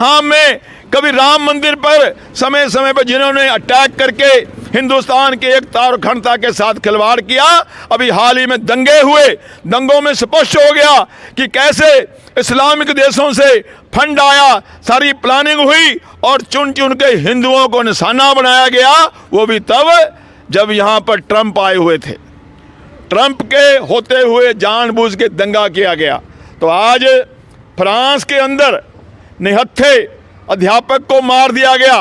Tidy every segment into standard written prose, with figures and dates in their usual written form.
हाँ, में कभी राम मंदिर पर समय समय पर जिन्होंने अटैक करके हिंदुस्तान के एकता और अखंडता के साथ खिलवाड़ किया, अभी हाल ही में दंगे हुए, दंगों में स्पष्ट हो गया कि कैसे इस्लामिक देशों से फंड आया, सारी प्लानिंग हुई और चुन चुन के हिंदुओं को निशाना बनाया गया। वो भी तब जब यहाँ पर ट्रंप आए हुए थे। ट्रंप के होते हुए जानबूझ के दंगा किया गया। तो आज फ्रांस के अंदर निहत्थे अध्यापक को मार दिया गया,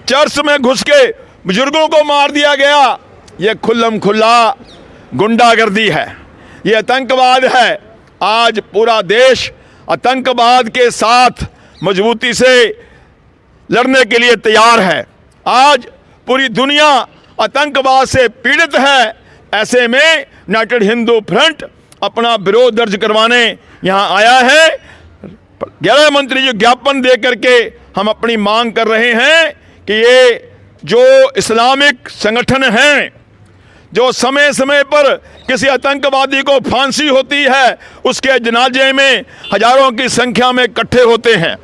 चर्च में घुस के बुजुर्गों को मार दिया गया। ये खुल्लम खुल्ला गुंडागर्दी है, ये आतंकवाद है। आज पूरा देश आतंकवाद के साथ मजबूती से लड़ने के लिए तैयार है। आज पूरी दुनिया आतंकवाद से पीड़ित है। ऐसे में यूनाइटेड हिंदू फ्रंट अपना विरोध दर्ज करवाने यहाँ आया है। गृह मंत्री जी ज्ञापन दे करके हम अपनी मांग कर रहे हैं कि ये जो इस्लामिक संगठन हैं, जो समय समय पर किसी आतंकवादी को फांसी होती है, उसके जनाजे में हजारों की संख्या में इकट्ठे होते हैं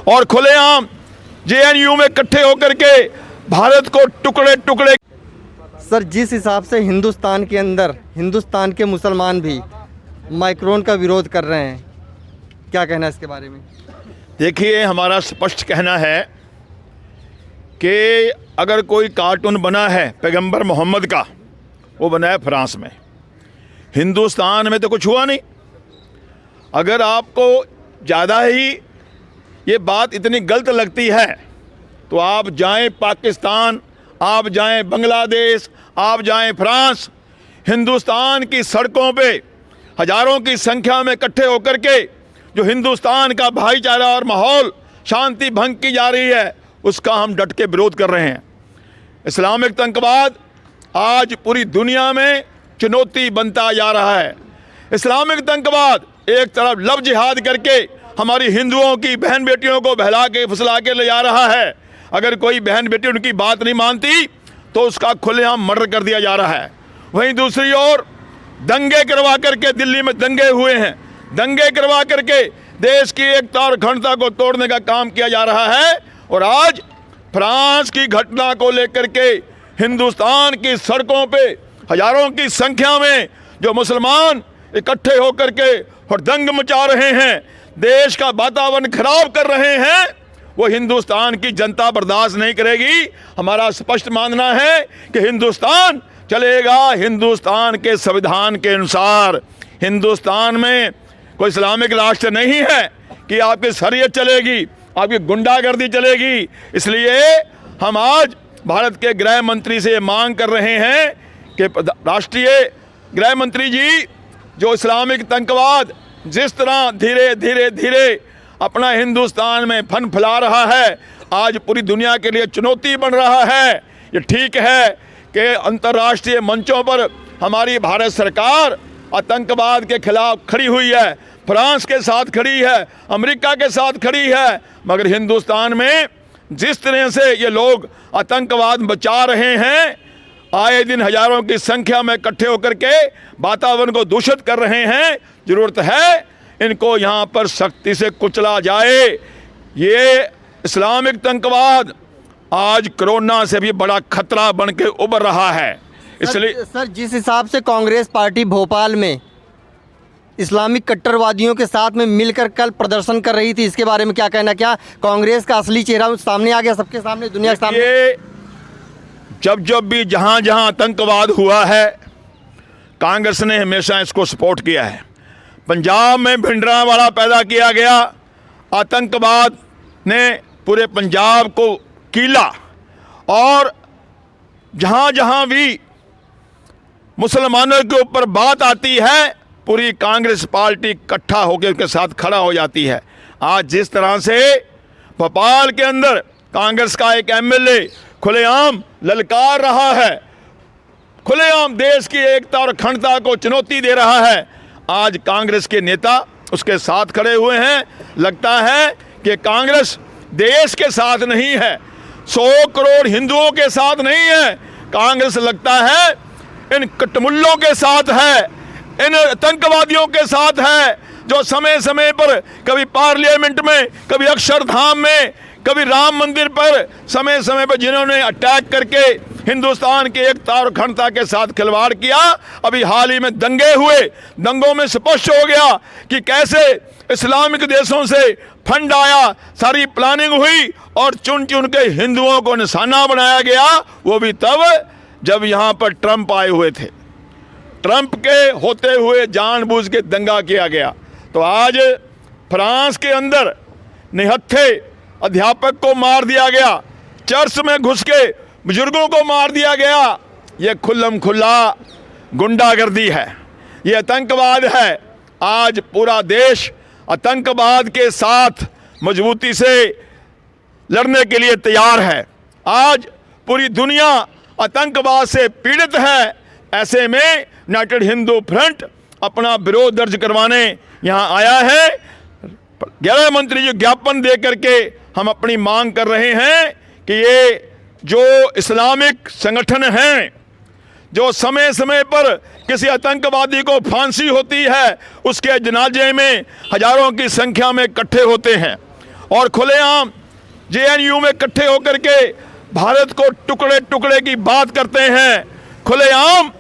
और खुलेआम जेएनयू में इकट्ठे होकर के भारत को टुकड़े टुकड़े। सर, जिस हिसाब से हिंदुस्तान के अंदर हिंदुस्तान के मुसलमान भी माइक्रोन का विरोध कर रहे हैं, क्या कहना है इसके बारे में? देखिए, हमारा स्पष्ट कहना है कि अगर कोई कार्टून बना है पैगंबर मोहम्मद का, वो बना है फ्रांस में, हिंदुस्तान में तो कुछ हुआ नहीं। अगर आपको ज़्यादा ही ये बात इतनी गलत लगती है तो आप जाएं पाकिस्तान, आप जाएं बांग्लादेश, आप जाएं फ्रांस। हिंदुस्तान की सड़कों पे हजारों की संख्या में इकट्ठे होकर के जो हिंदुस्तान का भाईचारा और माहौल शांति भंग की जा रही है, उसका हम डट के विरोध कर रहे हैं। इस्लामिक आतंकवाद आज पूरी दुनिया में चुनौती बनता जा रहा है। इस्लामिक आतंकवाद एक तरफ लव जिहाद करके हमारी हिंदुओं की बहन बेटियों को बहला के फुसला के ले जा रहा है। अगर कोई बहन बेटी उनकी बात नहीं मानती तो उसका खुलेआम मर्डर कर दिया जा रहा है। वहीं दूसरी ओर दंगे करवा करके, दिल्ली में दंगे हुए हैं, दंगे करवा करके देश की एकता और अखंडता को तोड़ने का काम किया जा रहा है। और आज फ्रांस की घटना को लेकर के हिंदुस्तान की सड़कों पे हजारों की संख्या में जो मुसलमान इकट्ठे होकर के और दंग मचा रहे हैं, देश का वातावरण खराब कर रहे हैं, वो हिंदुस्तान की जनता बर्दाश्त नहीं करेगी। हमारा स्पष्ट मानना है कि हिंदुस्तान चलेगा हिंदुस्तान के संविधान के अनुसार। हिंदुस्तान में कोई इस्लामिक राष्ट्र नहीं है कि आपकी शरीयत चलेगी, आपकी गुंडागर्दी चलेगी। इसलिए हम आज भारत के गृह मंत्री से मांग कर रहे हैं कि राष्ट्रीय गृह मंत्री जी, जो इस्लामिक आतंकवाद जिस तरह धीरे धीरे धीरे अपना हिंदुस्तान में फन फैला रहा है, आज पूरी दुनिया के लिए चुनौती बन रहा है। ये ठीक है कि अंतर्राष्ट्रीय मंचों पर हमारी भारत सरकार आतंकवाद के खिलाफ खड़ी हुई है, फ्रांस के साथ खड़ी है, अमेरिका के साथ खड़ी है, मगर हिंदुस्तान में जिस तरह से ये लोग आतंकवाद बचा रहे हैं, आए दिन हजारों की संख्या में इकट्ठे होकर के वातावरण को दूषित कर रहे हैं, जरूरत है इनको यहाँ पर सख्ती से कुचला जाए। ये इस्लामिक आतंकवाद आज कोरोना से भी बड़ा खतरा बन के उभर रहा है। इसलिए सर, जिस हिसाब से कांग्रेस पार्टी भोपाल में इस्लामिक कट्टरवादियों के साथ में मिलकर कल प्रदर्शन कर रही थी, इसके बारे में क्या कहना? क्या कांग्रेस का असली चेहरा सामने आ गया, सबके सामने, दुनिया के सामने? जब जब भी जहाँ जहाँ आतंकवाद हुआ है, कांग्रेस ने हमेशा इसको सपोर्ट किया है। पंजाब में भिंडरावाला पैदा किया गया, आतंकवाद ने पूरे पंजाब को कीला और जहाँ जहाँ भी मुसलमानों के ऊपर बात आती है, पूरी कांग्रेस पार्टी इकट्ठा होकर उसके साथ खड़ा हो जाती है। आज जिस तरह से भोपाल के अंदर कांग्रेस का एक एमएलए खुलेआम ललकार रहा है, खुलेआम देश की एकता और अखंडता को चुनौती दे रहा है, आज कांग्रेस के नेता उसके साथ खड़े हुए हैं। लगता है कि कांग्रेस देश के साथ नहीं है, 100 करोड़ हिंदुओं के साथ नहीं है। कांग्रेस लगता है इन कटमुल्लों के साथ है, इन आतंकवादियों के साथ है। जो समय समय पर कभी पार्लियामेंट में, कभी अक्षरधाम में, कभी राम मंदिर पर समय समय पर जिन्होंने अटैक करके हिंदुस्तान की एकता और अखंडता के साथ खिलवाड़ किया, अभी हाल ही में दंगे हुए, दंगों में स्पष्ट हो गया कि कैसे इस्लामिक देशों से फंड आया, सारी प्लानिंग हुई और चुन चुन के हिंदुओं को निशाना बनाया गया। वो भी तब जब यहाँ पर ट्रंप आए हुए थे। ट्रंप के होते हुए जानबूझ के दंगा किया गया। तो आज फ्रांस के अंदर निहत्थे अध्यापक को मार दिया गया, चर्च में घुस के बुजुर्गों को मार दिया गया। ये खुल्लम खुल्ला गुंडागर्दी है, ये आतंकवाद है। आज पूरा देश आतंकवाद के साथ मजबूती से लड़ने के लिए तैयार है। आज पूरी दुनिया आतंकवाद से पीड़ित है। ऐसे में यूनाइटेड हिंदू फ्रंट अपना विरोध दर्ज करवाने यहाँ आया है। 11 मंत्री जी ज्ञापन दे करके हम अपनी मांग कर रहे हैं कि ये जो इस्लामिक संगठन हैं, जो समय समय पर किसी आतंकवादी को फांसी होती है, उसके जनाजे में हजारों की संख्या में इकट्ठे होते हैं और खुलेआम जेएनयू में इकट्ठे होकर के भारत को टुकड़े टुकड़े की बात करते हैं। खुलेआम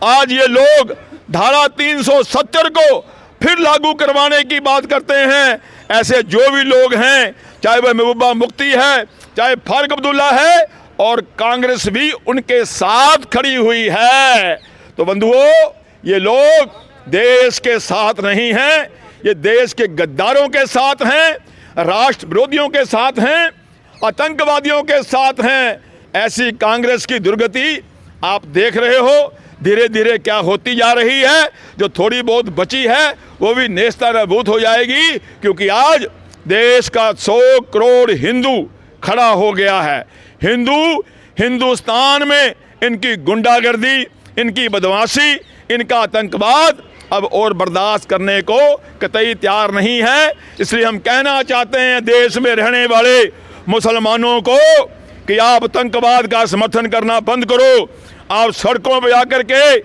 आज ये लोग धारा 370 को फिर लागू करवाने की बात करते हैं। ऐसे जो भी लोग हैं, चाहे वह महबूबा मुफ्ती है, चाहे फारूक अब्दुल्ला है, और कांग्रेस भी उनके साथ खड़ी हुई है। तो बंधुओं, ये लोग देश के साथ नहीं हैं, ये देश के गद्दारों के साथ हैं, राष्ट्र विरोधियों के साथ हैं, आतंकवादियों के साथ हैं। ऐसी कांग्रेस की दुर्गति आप देख रहे हो, धीरे धीरे क्या होती जा रही है। जो थोड़ी बहुत बची है वो भी नेस्तनाबूद हो जाएगी, क्योंकि आज देश का 100 करोड़ हिंदू खड़ा हो गया है। हिंदुस्तान में इनकी गुंडागर्दी, इनकी बदमाशी, इनका आतंकवाद अब और बर्दाश्त करने को कतई तैयार नहीं है। इसलिए हम कहना चाहते हैं देश में रहने वाले मुसलमानों को कि आप आतंकवाद का समर्थन करना बंद करो। आप सड़कों पर जाकर के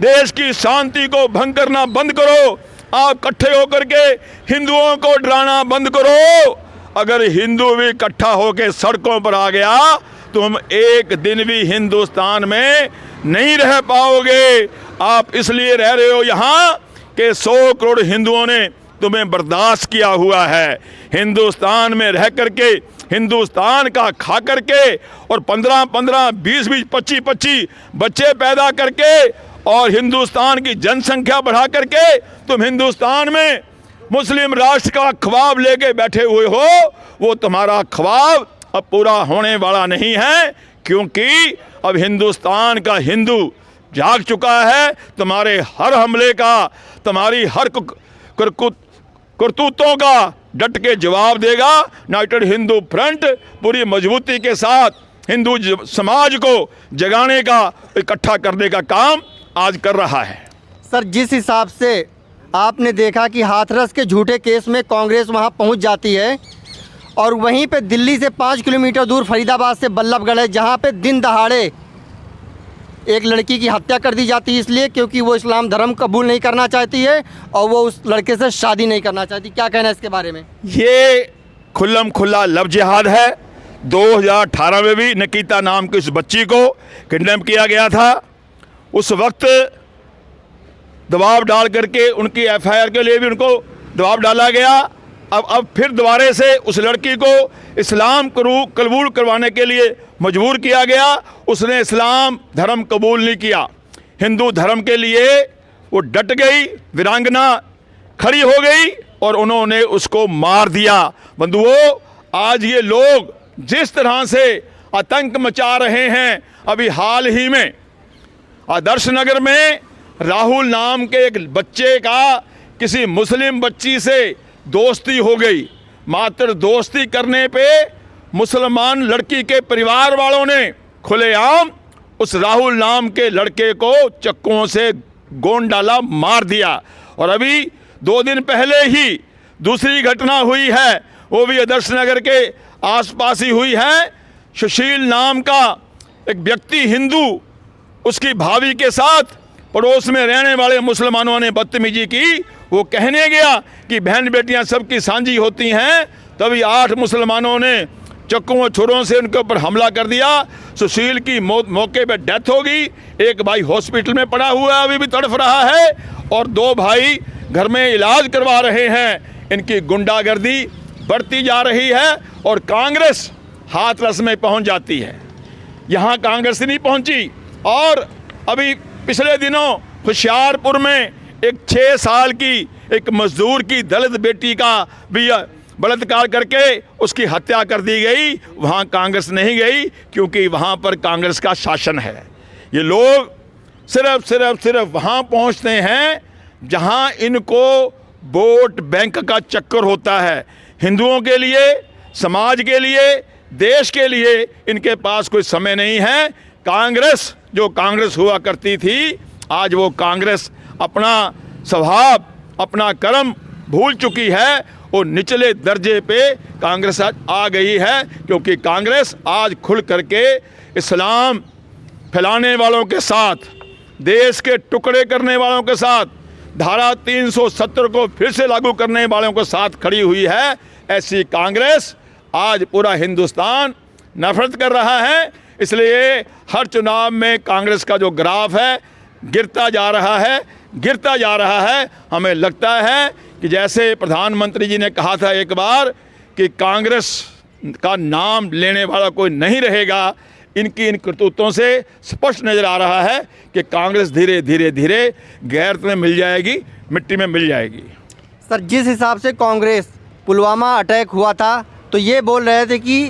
देश की शांति को भंग करना बंद करो। आप इकट्ठे होकर के हिंदुओं को डराना बंद करो। अगर हिंदू भी इकट्ठा होकर सड़कों पर आ गया तो हम एक दिन भी हिंदुस्तान में नहीं रह पाओगे। आप इसलिए रह रहे हो यहाँ कि 100 करोड़ हिंदुओं ने तुम्हें बर्दाश्त किया हुआ है। हिंदुस्तान में रह करके, हिंदुस्तान का खा करके और 15-15, 20-20, 25-25 बच्चे पैदा करके और हिंदुस्तान की जनसंख्या बढ़ा करके तुम हिंदुस्तान में मुस्लिम राष्ट्र का ख्वाब लेके बैठे हुए हो। वो तुम्हारा ख्वाब अब पूरा होने वाला नहीं है, क्योंकि अब हिंदुस्तान का हिंदू जाग चुका है। तुम्हारे हर हमले का, तुम्हारी हर करतूतों का डट के जवाब देगा। यूनाइटेड हिंदू फ्रंट पूरी मजबूती के साथ हिंदू समाज को जगाने का, इकट्ठा करने का काम आज कर रहा है। सर, जिस हिसाब से आपने देखा कि हाथरस के झूठे केस में कांग्रेस वहां पहुंच जाती है और वहीं पे दिल्ली से 5 किलोमीटर दूर फरीदाबाद से बल्लभगढ़ है, जहां पे दिन दहाड़े एक लड़की की हत्या कर दी जाती है, इसलिए क्योंकि वो इस्लाम धर्म कबूल नहीं करना चाहती है और वो उस लड़के से शादी नहीं करना चाहती। क्या कहना है इसके बारे में? ये खुल्लम खुल्ला लव जिहाद है। 2018 में भी निकिता नाम की उस बच्ची को किडनैप किया गया था। उस वक्त दबाव डाल करके उनकी एफआईआर के लिए भी उनको दबाव डाला गया। अब फिर दोबारा से उस लड़की को इस्लाम कबूल करवाने के लिए मजबूर किया गया। उसने इस्लाम धर्म कबूल नहीं किया, हिंदू धर्म के लिए वो डट गई, वीरांगना खड़ी हो गई और उन्होंने उसको मार दिया। बंधुओं, आज ये लोग जिस तरह से आतंक मचा रहे हैं, अभी हाल ही में आदर्श नगर में राहुल नाम के एक बच्चे का किसी मुस्लिम बच्ची से दोस्ती हो गई। मात्र दोस्ती करने पे मुसलमान लड़की के परिवार वालों ने खुलेआम उस राहुल नाम के लड़के को चक्कों से गोंद डाला, मार दिया। और अभी 2 दिन पहले ही दूसरी घटना हुई है, वो भी आदर्श नगर के आसपास ही हुई है। सुशील नाम का एक व्यक्ति हिंदू, उसकी भाभी के साथ पड़ोस में रहने वाले मुसलमानों ने बदतमीजी की, वो कहने गया कि बहन बेटियां सबकी साझी होती हैं, तभी 8 मुसलमानों ने चक्कुओं छुरों से उनके ऊपर हमला कर दिया। सुशील की मौके पे डेथ हो गई। एक भाई हॉस्पिटल में पड़ा हुआ है, अभी भी तड़फ रहा है, और 2 भाई घर में इलाज करवा रहे हैं। इनकी गुंडागर्दी बढ़ती जा रही है और कांग्रेस हाथरस में पहुंच जाती है। यहाँ कांग्रेस नहीं पहुंची। और अभी पिछले दिनों होशियारपुर में एक 6 साल की एक मजदूर की दलित बेटी का भी बलात्कार करके उसकी हत्या कर दी गई। वहाँ कांग्रेस नहीं गई क्योंकि वहाँ पर कांग्रेस का शासन है। ये लोग सिर्फ वहाँ पहुँचते हैं जहाँ इनको वोट बैंक का चक्कर होता है। हिंदुओं के लिए, समाज के लिए, देश के लिए इनके पास कोई समय नहीं है। कांग्रेस जो कांग्रेस हुआ करती थी, आज वो कांग्रेस अपना स्वभाव, अपना कर्म भूल चुकी है। वो निचले दर्जे पे कांग्रेस आज आ गई है, क्योंकि कांग्रेस आज खुल करके इस्लाम फैलाने वालों के साथ, देश के टुकड़े करने वालों के साथ, धारा 370 को फिर से लागू करने वालों के साथ खड़ी हुई है। ऐसी कांग्रेस आज पूरा हिंदुस्तान नफरत कर रहा है। इसलिए हर चुनाव में कांग्रेस का जो ग्राफ है गिरता जा रहा है। हमें लगता है कि जैसे प्रधानमंत्री जी ने कहा था एक बार कि कांग्रेस का नाम लेने वाला कोई नहीं रहेगा, इन करतूतों से स्पष्ट नज़र आ रहा है कि कांग्रेस धीरे धीरे गैरत में मिल जाएगी, मिट्टी में मिल जाएगी। सर, जिस हिसाब से कांग्रेस पुलवामा अटैक हुआ था तो ये बोल रहे थे कि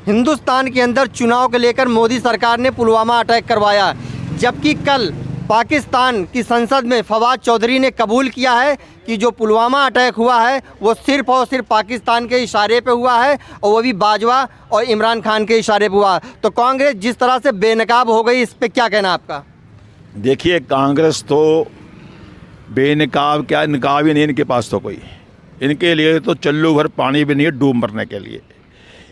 हिंदुस्तान के अंदर चुनाव को लेकर मोदी सरकार ने पुलवामा अटैक करवाया, जबकि कल पाकिस्तान की संसद में फवाद चौधरी ने कबूल किया है कि जो पुलवामा अटैक हुआ है वो सिर्फ़ और सिर्फ पाकिस्तान के इशारे पे हुआ है, और वो भी बाजवा और इमरान खान के इशारे पे हुआ। तो कांग्रेस जिस तरह से बेनकाब हो गई, इस पे क्या कहना आपका? देखिए, कांग्रेस तो बेनकाब क्या, नकाब ही नहीं इनके पास तो कोई। इनके लिए तो चल्लू भर पानी भी नहीं है डूब मरने के लिए।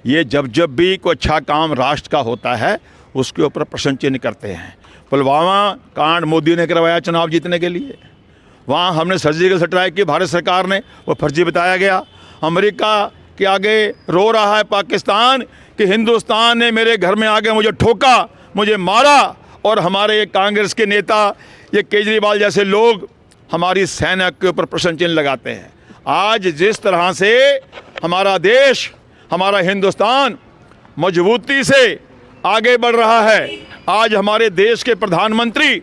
ये जब भी कोई अच्छा काम राष्ट्र का होता है उसके ऊपर प्रश्न चिन्ह करते हैं। पुलवामा कांड मोदी ने करवाया चुनाव जीतने के लिए। वहाँ हमने सर्जिकल स्ट्राइक की भारत सरकार ने, वो फर्जी बताया गया। अमेरिका के आगे रो रहा है पाकिस्तान कि हिंदुस्तान ने मेरे घर में आके मुझे ठोका, मुझे मारा, और हमारे कांग्रेस के नेता ये केजरीवाल जैसे लोग हमारी सेना के ऊपर प्रश्न चिन्ह लगाते हैं। आज जिस तरह से हमारा देश, हमारा हिंदुस्तान मजबूती से आगे बढ़ रहा है, आज हमारे देश के प्रधानमंत्री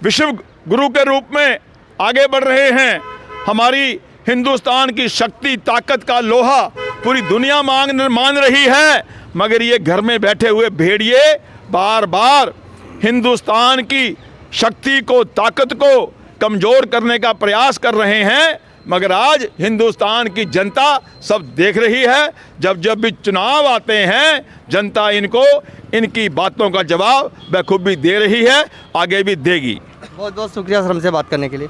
विश्व गुरु के रूप में आगे बढ़ रहे हैं। हमारी हिंदुस्तान की शक्ति, ताकत का लोहा पूरी दुनिया मान रही है, मगर ये घर में बैठे हुए भेड़िए बार बार हिंदुस्तान की शक्ति को, ताकत को कमज़ोर करने का प्रयास कर रहे हैं। मगर आज हिंदुस्तान की जनता सब देख रही है। जब भी चुनाव आते हैं, जनता इनको इनकी बातों का जवाब बखूबी दे रही है, आगे भी देगी। बहुत बहुत शुक्रिया सर हमसे बात करने के लिए।